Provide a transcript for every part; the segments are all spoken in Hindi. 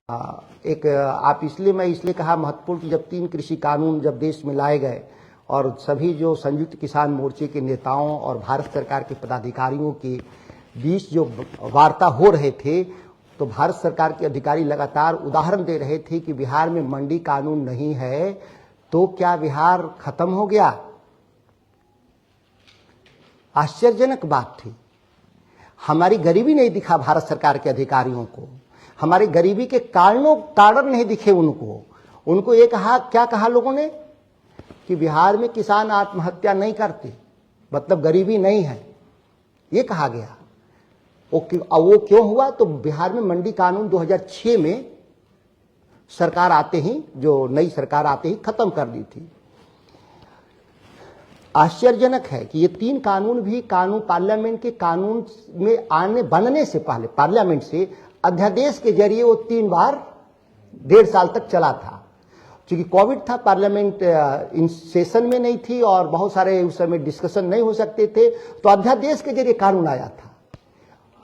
आप इसलिए मैं इसलिए कहा महत्वपूर्ण कि जब 3 कृषि कानून जब देश में लाए गए और सभी जो संयुक्त किसान मोर्चे के नेताओं और भारत सरकार के पदाधिकारियों के बीच जो वार्ता हो रहे थे, तो भारत सरकार के अधिकारी लगातार उदाहरण दे रहे थे कि बिहार में मंडी कानून नहीं है तो क्या बिहार खत्म हो गया। आश्चर्यजनक बात थी। हमारी गरीबी नहीं दिखा भारत सरकार के अधिकारियों को, हमारी गरीबी के कारण नहीं दिखे उनको ये कहा, क्या कहा लोगों ने कि बिहार में किसान आत्महत्या नहीं करते, मतलब गरीबी नहीं है, ये कहा गया। वो क्यों हुआ? तो बिहार में मंडी कानून 2006 में सरकार आते ही, जो नई सरकार आते ही खत्म कर दी थी। आश्चर्यजनक है कि ये 3 कानून भी पार्लियामेंट के कानून में बनने से पहले पार्लियामेंट से अध्यादेश के जरिए वो 3 बार 1.5 साल तक चला था। क्योंकि कोविड था, पार्लियामेंट इन सेशन में नहीं थी और बहुत सारे उस समय डिस्कशन नहीं हो सकते थे, तो अध्यादेश के जरिए कानून आया था।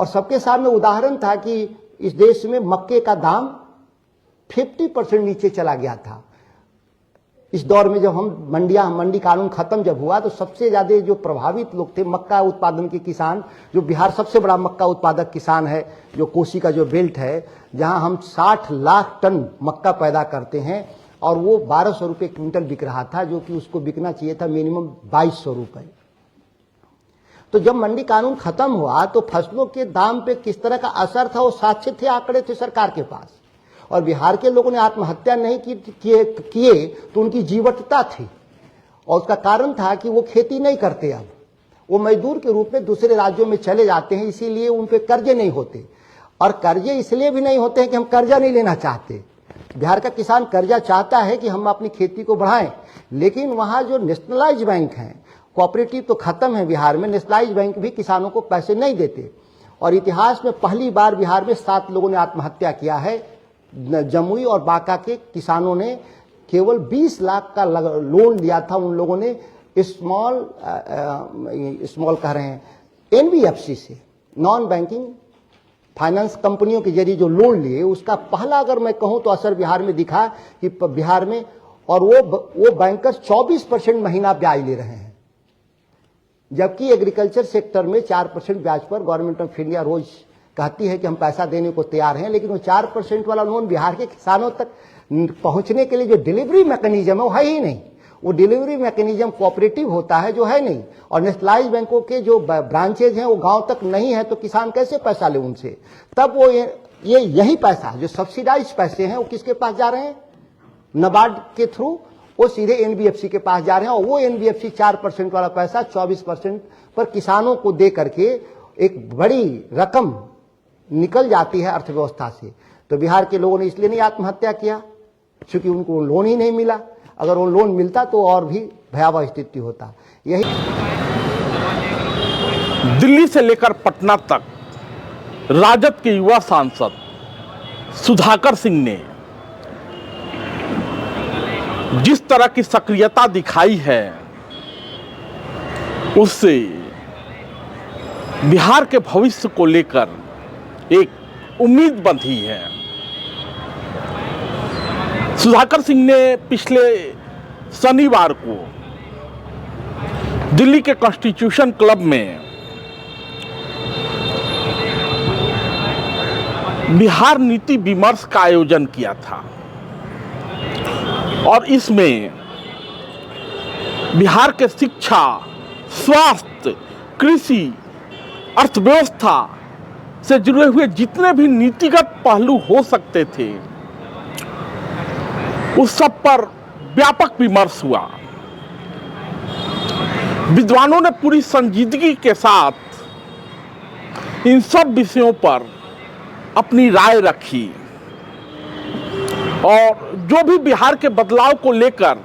और सबके सामने उदाहरण था कि इस देश में मक्के का दाम 50% नीचे चला गया था। इस दौर में जब हम मंडी कानून खत्म जब हुआ तो सबसे ज्यादा जो प्रभावित लोग थे मक्का उत्पादन के किसान, जो बिहार सबसे बड़ा मक्का उत्पादक किसान है, जो कोसी का जो बेल्ट है, जहां हम 60 लाख टन मक्का पैदा करते हैं और वो 1200 रुपये क्विंटल बिक रहा था, जो कि उसको बिकना चाहिए था मिनिमम 2200 रुपये। तो जब मंडी कानून खत्म हुआ तो फसलों के दाम पे किस तरह का असर था वो साक्ष्य थे, आंकड़े थे सरकार के पास। और बिहार के लोगों ने आत्महत्या नहीं किए तो उनकी जीवटता थी, और उसका कारण था कि वो खेती नहीं करते, अब वो मजदूर के रूप में दूसरे राज्यों में चले जाते हैं, इसीलिए उन पे कर्जे नहीं होते। और कर्जे इसलिए भी नहीं होते हैं कि हम कर्जा नहीं लेना चाहते। बिहार का किसान कर्जा चाहता है कि हम अपनी खेती को बढ़ाएं, लेकिन वहां जो नेशनलाइज बैंक हैं, कोऑपरेटिव तो खत्म है बिहार में, नेशनलाइज बैंक भी किसानों को पैसे नहीं देते। और इतिहास में पहली बार बिहार में 7 लोगों ने आत्महत्या किया है। जमुई और बांका के किसानों ने केवल 20 लाख का लोन लिया था, उन लोगों ने स्मॉल कह रहे हैं एनबीएफसी से, नॉन बैंकिंग फाइनेंस कंपनियों के जरिए जो लोन लिए, उसका पहला अगर मैं कहूं तो असर बिहार में दिखा कि बिहार में, और वो बैंकर्स 24% महीना ब्याज ले रहे हैं, जबकि एग्रीकल्चर सेक्टर में 4% ब्याज पर गवर्नमेंट ऑफ इंडिया रोज कहती है कि हम पैसा देने को तैयार हैं, लेकिन वो 4% वाला लोन बिहार के किसानों तक पहुंचने के लिए जो डिलीवरी मैकेनिज्म है वो है ही नहीं। वो डिलीवरी मैकेनिज्म कोऑपरेटिव होता है जो है नहीं, और नेशनलाइज बैंकों के जो ब्रांचेज हैं वो गांव तक नहीं है, तो किसान कैसे पैसा ले उनसे। तब वो यही पैसा जो सब्सिडाइज पैसे हैं वो किसके पास जा रहे हैं? नाबार्ड के थ्रू वो सीधे एनबीएफसी के पास जा रहे हैं, और वो एनबीएफसी 4% वाला पैसा 24% पर किसानों को दे करके एक बड़ी रकम निकल जाती है अर्थव्यवस्था से। तो बिहार के लोगों ने इसलिए नहीं आत्महत्या किया क्योंकि उनको लोन ही नहीं मिला। अगर वो लोन मिलता तो और भी भयावह स्थिति होता। यही दिल्ली से लेकर पटना तक राजद के युवा सांसद सुधाकर सिंह ने जिस तरह की सक्रियता दिखाई है, उससे बिहार के भविष्य को लेकर एक उम्मीद बंधी है। सुधाकर सिंह ने पिछले शनिवार को दिल्ली के कॉन्स्टिट्यूशन क्लब में बिहार नीति विमर्श का आयोजन किया था, और इसमें बिहार के शिक्षा, स्वास्थ्य, कृषि, अर्थव्यवस्था से जुड़े हुए जितने भी नीतिगत पहलू हो सकते थे उस सब पर व्यापक विमर्श हुआ। विद्वानों ने पूरी संजीदगी के साथ इन सब विषयों पर अपनी राय रखी, और जो भी बिहार के बदलाव को लेकर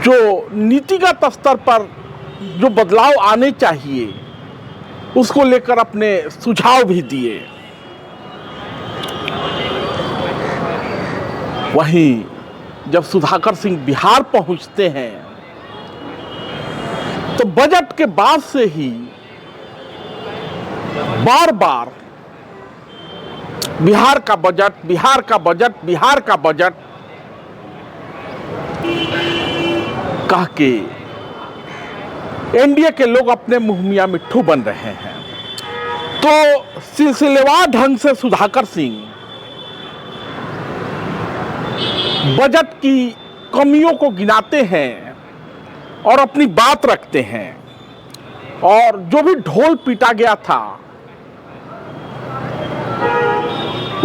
जो नीतिगत स्तर पर जो बदलाव आने चाहिए उसको लेकर अपने सुझाव भी दिए। वहीं जब सुधाकर सिंह बिहार पहुंचते हैं तो बजट के बाद से ही बार बार बिहार का बजट, बिहार का बजट, बिहार का बजट कह के एनडीए के लोग अपने मुंह मियां मिट्ठू बन रहे हैं। तो सिलसिलेवार ढंग से सुधाकर सिंह बजट की कमियों को गिनाते हैं और अपनी बात रखते हैं, और जो भी ढोल पीटा गया था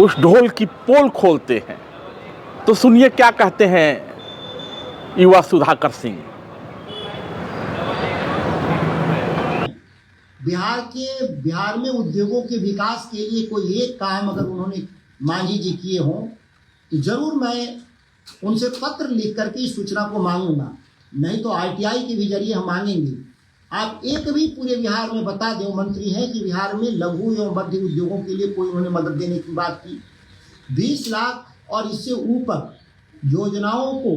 उस ढोल की पोल खोलते हैं। तो सुनिए क्या कहते हैं युवा सुधाकर सिंह। बिहार में उद्योगों के विकास के लिए कोई एक काम अगर उन्होंने मांझी जी किए हों तो जरूर मैं उनसे पत्र लिख करके इस सूचना को मांगूंगा, नहीं तो आरटीआई के भी जरिए हम मांगेंगे। आप एक भी पूरे बिहार में बता दें, मंत्री हैं कि बिहार में लघु एवं मध्य उद्योगों के लिए कोई उन्होंने मदद देने की बात की। 20 लाख और इससे ऊपर योजनाओं को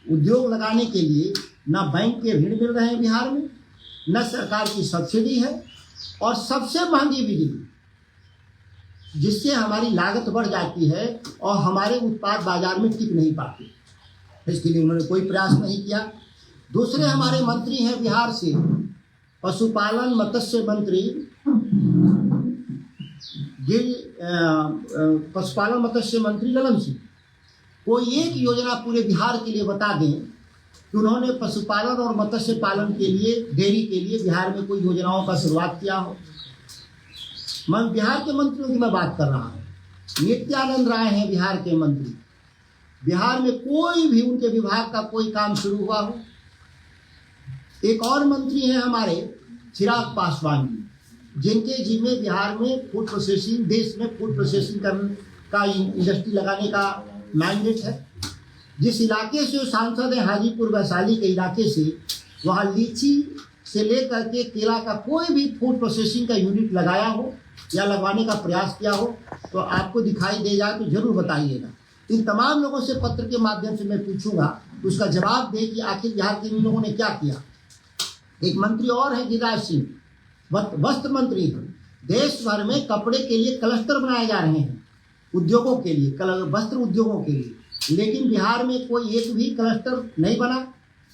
उद्योग लगाने के लिए ना बैंक के ऋण मिल रहे हैं बिहार में, न सरकार की सब्सिडी है, और सबसे महंगी बिजली, जिससे हमारी लागत बढ़ जाती है और हमारे उत्पाद बाजार में टिक नहीं पाते। इसके लिए उन्होंने कोई प्रयास नहीं किया। दूसरे हमारे मंत्री हैं बिहार से, पशुपालन मत्स्य मंत्री पशुपालन मत्स्य मंत्री ललन सिंह, कोई एक योजना पूरे बिहार के लिए बता दें कि उन्होंने पशुपालन और मत्स्य पालन के लिए, डेयरी के लिए बिहार में कोई योजनाओं का शुरुआत किया हो। मैं बिहार के मंत्रियों की मैं बात कर रहा हूँ। नित्यानंद राय हैं बिहार के मंत्री, बिहार में कोई भी उनके विभाग का कोई काम शुरू हुआ हो। एक और मंत्री हैं हमारे चिराग पासवान जी, जिनके जिम्मे बिहार में फूड प्रोसेसिंग, देश में फूड प्रोसेसिंग का इंडस्ट्री लगाने का मैंडेट है। जिस इलाके से वो सांसद हैं, हाजीपुर वैशाली के इलाके से, वहाँ लीची से लेकर के केला का कोई भी फूड प्रोसेसिंग का यूनिट लगाया हो या लगवाने का प्रयास किया हो तो आपको दिखाई दे जाए तो जरूर बताइएगा। इन तमाम लोगों से पत्र के माध्यम से मैं पूछूंगा, उसका जवाब दे कि आखिर बिहार के इन लोगों ने क्या किया। एक मंत्री और है गिरिराज सिंह, वस्त्र मंत्री हैं। देश भर में कपड़े के लिए क्लस्टर बनाए जा रहे हैं, उद्योगों के लिए, वस्त्र उद्योगों के लिए, लेकिन बिहार में कोई एक भी क्लस्टर नहीं बना।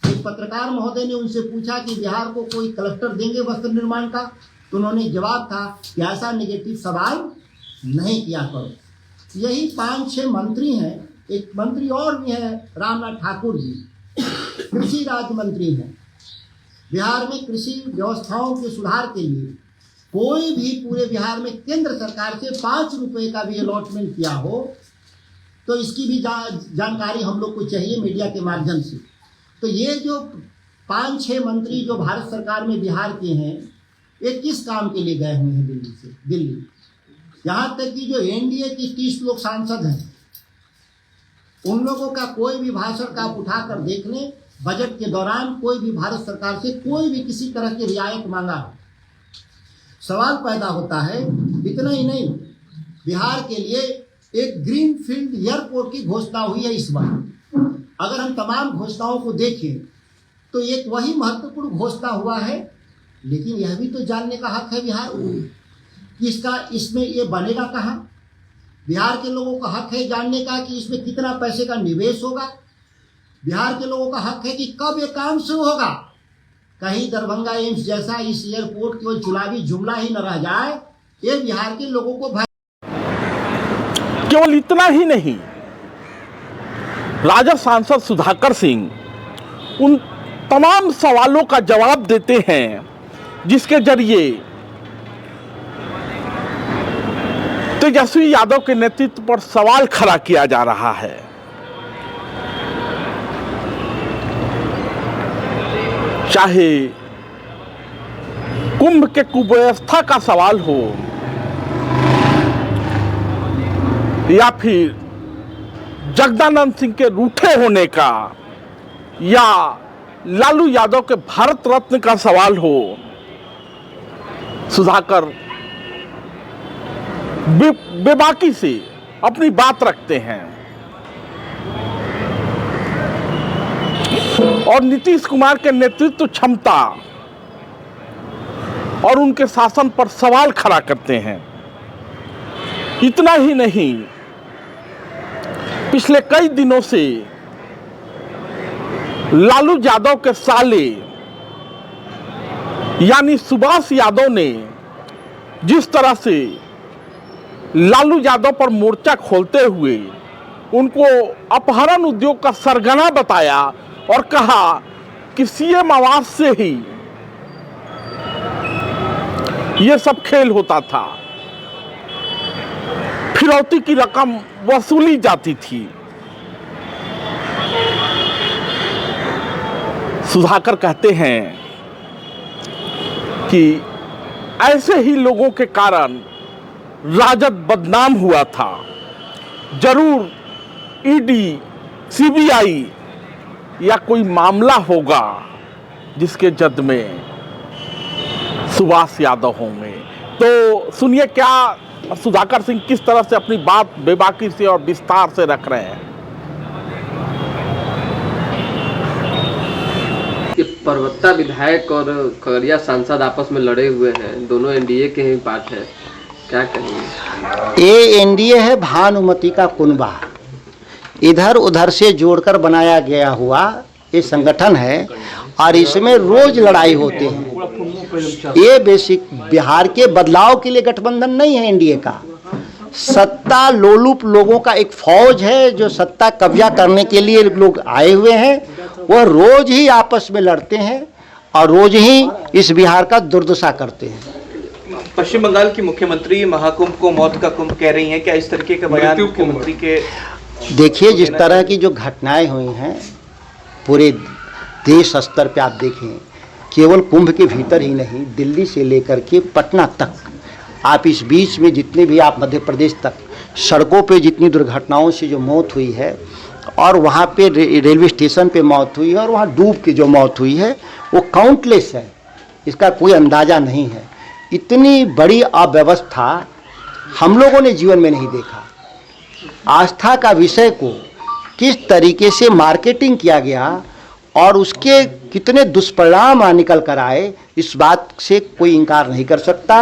एक पत्रकार महोदय ने उनसे पूछा कि बिहार को कोई क्लस्टर देंगे वस्त्र निर्माण का, तो उन्होंने जवाब था कि ऐसा नेगेटिव सवाल नहीं किया करो। यही 5-6 मंत्री हैं। एक मंत्री और भी है रामनाथ ठाकुर जी, कृषि राज्य मंत्री हैं। बिहार में कृषि व्यवस्थाओं के सुधार के लिए कोई भी पूरे बिहार में केंद्र सरकार से 5 रुपए का भी अलॉटमेंट किया हो तो इसकी भी जानकारी हम लोग को चाहिए मीडिया के माध्यम से। तो ये जो 5-6 मंत्री जो भारत सरकार में बिहार के हैं, ये किस काम के लिए गए हुए हैं दिल्ली। यहाँ तक कि जो एनडीए की 30 लोग सांसद हैं, उन लोगों का कोई भी भाषण का आप उठा कर देख लें, बजट के दौरान कोई भी भारत सरकार से कोई भी किसी तरह की रियायत मांगा हो। सवाल पैदा होता है। इतना ही नहीं, बिहार के लिए एक ग्रीन फील्ड एयरपोर्ट की घोषणा हुई है इस बार। अगर हम तमाम घोषणाओं को देखें तो एक वही महत्वपूर्ण घोषणा हुआ है, लेकिन यह भी तो जानने का हक है बिहार कि इसमें ये बनेगा कहाँ। बिहार के लोगों का हक है जानने का कि इसमें कितना पैसे का निवेश होगा। बिहार के लोगों का हक है कि कब ये काम शुरू होगा। कहीं दरभंगा एम्स जैसा इस एयरपोर्ट केवल चुनावी जुमला ही न रह जाए, ये बिहार के लोगों को केवल इतना ही नहीं, राजद सांसद सुधाकर सिंह उन तमाम सवालों का जवाब देते हैं जिसके जरिए तेजस्वी यादव के नेतृत्व पर सवाल खड़ा किया जा रहा है। चाहे कुंभ के कुव्यवस्था का सवाल हो या फिर जगदानंद सिंह के रूठे होने का या लालू यादव के भारत रत्न का सवाल हो, सुधाकर बेबाकी से अपनी बात रखते हैं। और नीतीश कुमार के नेतृत्व क्षमता और उनके शासन पर सवाल खड़ा करते हैं। इतना ही नहीं, पिछले कई दिनों से लालू यादव के साले यानी सुभाष यादव ने जिस तरह से लालू यादव पर मोर्चा खोलते हुए उनको अपहरण उद्योग का सरगना बताया और कहा कि सीएम आवास से ही ये सब खेल होता था, फिरौती की रकम वसूली जाती थी। सुधाकर कहते हैं कि ऐसे ही लोगों के कारण राजद बदनाम हुआ था। जरूर ईडी, सीबीआई या कोई मामला होगा जिसके जद में सुभाष यादव होंगे। तो सुनिए क्या सुधाकर सिंह किस तरह से अपनी बात बेबाकी से और विस्तार से रख रहे हैं। कि परवत्ता विधायक और खगड़िया सांसद आपस में लड़े हुए हैं, दोनों एनडीए के ही बात है, क्या कहेंगे? ये एनडीए है भानुमति का कुनबा, इधर उधर से जोड़कर बनाया गया हुआ ये संगठन है और इसमें रोज लड़ाई होते हैं। ये बेसिक बिहार के बदलाव के लिए गठबंधन नहीं है एनडीए का, सत्ता लोलुप लोगों का एक फौज है जो सत्ता कब्जा करने के लिए लोग आए हुए हैं। वह रोज ही आपस में लड़ते हैं और रोज ही इस बिहार का दुर्दशा करते हैं। पश्चिम बंगाल की मुख्यमंत्री महाकुंभ को मौत का कुंभ कह रही हैं, क्या इस तरीके का बयान मुख्यमंत्री के? देखिए, जिस तरह की जो घटनाएं हुई हैं पूरे देश स्तर पे आप देखें, केवल कुंभ के भीतर ही नहीं, दिल्ली से लेकर के पटना तक, आप इस बीच में जितने भी आप मध्य प्रदेश तक सड़कों पे जितनी दुर्घटनाओं से जो मौत हुई है और वहाँ पे रेलवे स्टेशन पे मौत हुई है और वहाँ डूब के जो मौत हुई है वो काउंटलेस है, इसका कोई अंदाज़ा नहीं है। इतनी बड़ी अव्यवस्था हम लोगों ने जीवन में नहीं देखा। आस्था का विषय को किस तरीके से मार्केटिंग किया गया और उसके कितने दुष्परिणाम निकल कर आए, इस बात से कोई इनकार नहीं कर सकता।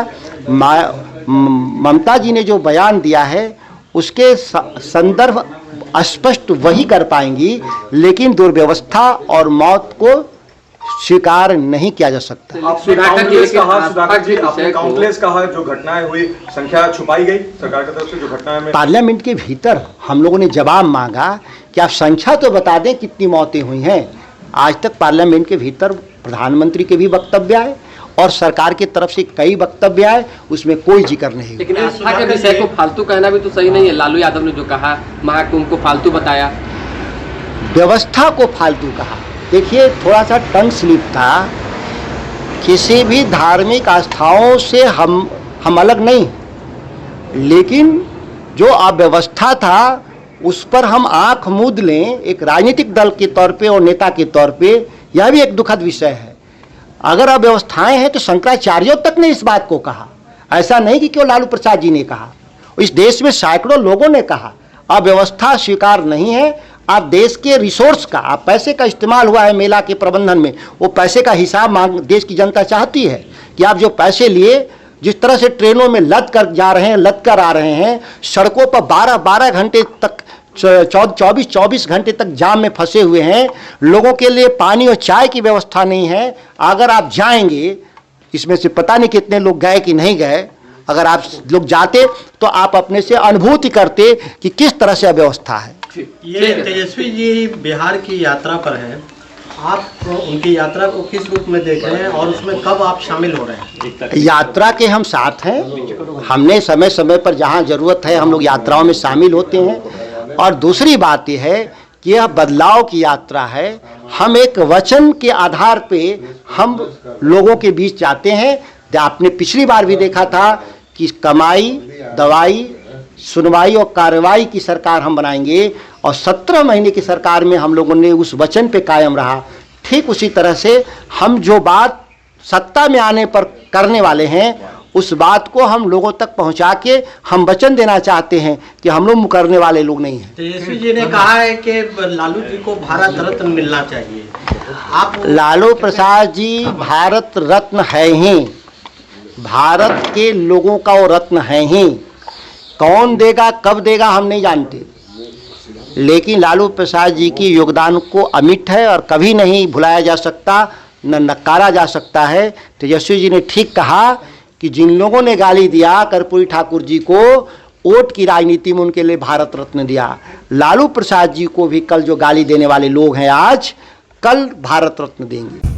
ममता जी ने जो बयान दिया है उसके संदर्भ स्पष्ट वही कर पाएंगी, लेकिन दुर्व्यवस्था और मौत को स्वीकार नहीं किया जा सकता। आपने काउंटलेस कहा, जो घटनाएं हुई संख्या छुपाई गई सरकार की तरफ से, जो घटनाएं में पार्लियामेंट के भीतर हम लोगों ने जवाब मांगा कि आप संख्या तो बता दें कितनी मौतें हुई हैं। आज तक पार्लियामेंट के भीतर प्रधानमंत्री के भी वक्तव्य आए और सरकार की तरफ से कई वक्तव्य आए, उसमें कोई जिक्र नहीं। लेकिन आस्था के विषय को फालतू कहना भी तो सही नहीं है। लालू यादव ने जो कहा, महाकुंभ को फालतू बताया, व्यवस्था को फालतू कहा। देखिए, थोड़ा सा टंग स्लिप था। किसी भी धार्मिक आस्थाओं से हम अलग नहीं, लेकिन जो अव्यवस्था था उस पर हम आंख मूंद लें एक राजनीतिक दल के तौर पे और नेता के तौर पे, यह भी एक दुखद विषय है। अगर अव्यवस्थाएं हैं तो शंकराचार्यों तक ने इस बात को कहा, ऐसा नहीं कि क्यों लालू प्रसाद जी ने कहा, इस देश में सैकड़ों लोगों ने कहा अव्यवस्था स्वीकार नहीं है। आप देश के रिसोर्स का, आप पैसे का इस्तेमाल हुआ है मेला के प्रबंधन में, वो पैसे का हिसाब मांग देश की जनता चाहती है कि आप जो पैसे लिए, जिस तरह से ट्रेनों में लद कर जा रहे हैं, लद कर आ रहे हैं, सड़कों पर 12-12 घंटे तक 24 घंटे तक जाम में फंसे हुए हैं, लोगों के लिए पानी और चाय की व्यवस्था नहीं है। अगर आप जाएंगे, इसमें से पता नहीं कितने लोग गए कि नहीं गए, अगर आप लोग जाते तो आप अपने से अनुभूति करते कि किस तरह से अव्यवस्था है। ये तेजस्वी जी बिहार की यात्रा पर हैं, आप उनकी यात्रा को किस रूप में देख रहे हैं और उसमें कब आप शामिल हो रहे हैं? यात्रा के हम साथ हैं, हमने समय समय पर जहां जरूरत है हम लोग यात्राओं में शामिल होते हैं। और दूसरी बात यह है कि यह बदलाव की यात्रा है, हम एक वचन के आधार पे हम लोगों के बीच जाते हैं। आपने पिछली बार भी देखा था कि कमाई, दवाई, सुनवाई और कार्रवाई की सरकार हम बनाएंगे, और 17 महीने की सरकार में हम लोगों ने उस वचन पे कायम रहा। ठीक उसी तरह से हम जो बात सत्ता में आने पर करने वाले हैं, उस बात को हम लोगों तक पहुंचा के हम वचन देना चाहते हैं कि हम लोग मुकरने वाले लोग नहीं हैं। तेजस्वी जी ने कहा है कि लालू जी को भारत रत्न मिलना चाहिए, आप? लालू प्रसाद जी भारत रत्न है ही, भारत के लोगों का वो रत्न है ही। कौन देगा कब देगा हम नहीं जानते, लेकिन लालू प्रसाद जी की योगदान को अमिट है और कभी नहीं भुलाया जा सकता, न नकारा जा सकता है। तेजस्वी जी ने ठीक कहा कि जिन लोगों ने गाली दिया कर्पूरी ठाकुर जी को, वोट की राजनीति में उनके लिए भारत रत्न दिया, लालू प्रसाद जी को भी कल जो गाली देने वाले लोग हैं आज, कल भारत रत्न देंगे।